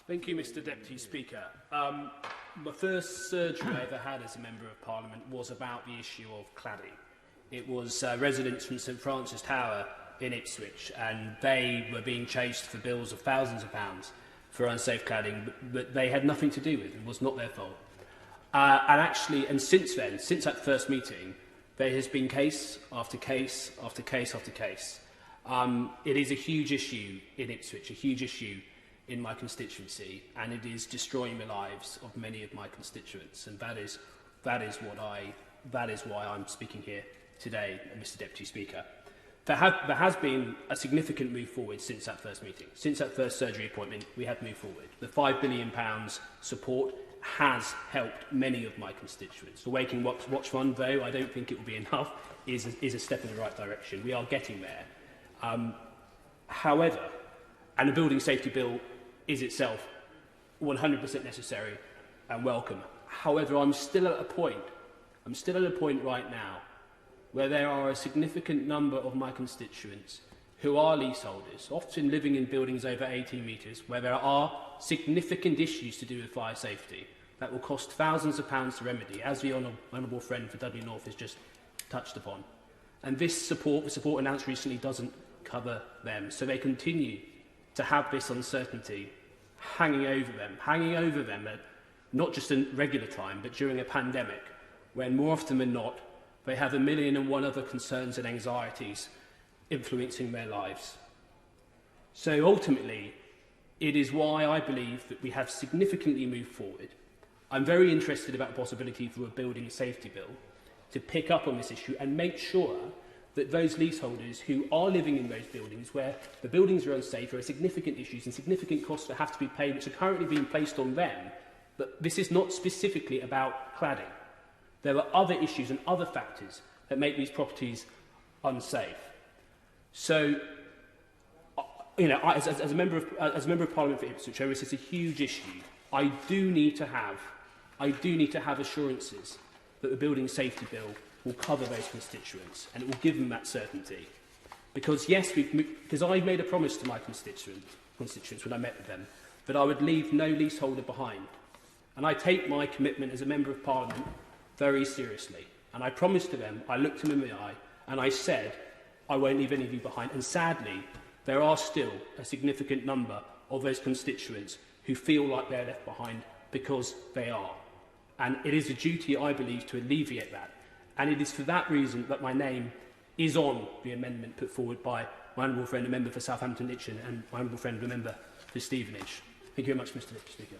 Thank you, Mr Deputy Speaker. The first surgery I ever had as a Member of Parliament was about the issue of cladding. It was residents from St Francis Tower in Ipswich, and they were being chased for bills of thousands of pounds for unsafe cladding that they had nothing to do with. It was not their fault. And since then, since that first meeting, there has been case after case after case after case. It is a huge issue in Ipswich, a huge issue in my constituency, and it is destroying the lives of many of my constituents, and that is why I'm speaking here today, Mr Deputy Speaker. There has been a significant move forward since that first meeting. Since that first surgery appointment, we have moved forward. The £5 billion support has helped many of my constituents. The Waking Watch Fund, though I don't think it will be enough, is a step in the right direction. We are getting there. However, and the Building Safety Bill is itself 100% necessary and welcome. However, I'm still at a point right now where there are a significant number of my constituents who are leaseholders, often living in buildings over 18 metres, where there are significant issues to do with fire safety that will cost thousands of pounds to remedy, as the Honourable Friend for Dudley North has just touched upon. And the support announced recently doesn't cover them, so they continue to have this uncertainty hanging over them at not just in regular time, but during a pandemic, when more often than not, they have 1,000,001 other concerns and anxieties influencing their lives. So ultimately, it is why I believe that we have significantly moved forward. I'm very interested about the possibility for a building safety bill to pick up on this issue and make sure that those leaseholders who are living in those buildings where the buildings are unsafe, there are significant issues and significant costs that have to be paid, which are currently being placed on them, but this is not specifically about cladding. There are other issues and other factors that make these properties unsafe. So, as a member of Parliament for Ipswich, this is a huge issue. I do need to have assurances that the Building Safety Bill will cover those constituents and it will give them that certainty. Because yes, because I made a promise to my constituents when I met with them that I would leave no leaseholder behind. And I take my commitment as a Member of Parliament very seriously. And I promised to them, I looked them in the eye, and I said, I won't leave any of you behind. And sadly, there are still a significant number of those constituents who feel like they're left behind because they are. And it is a duty, I believe, to alleviate that. And it is for that reason that my name is on the amendment put forward by my honourable friend, a member for Southampton Itchen, and my honourable friend, a member for Stevenage. Thank you very much, Mr Speaker.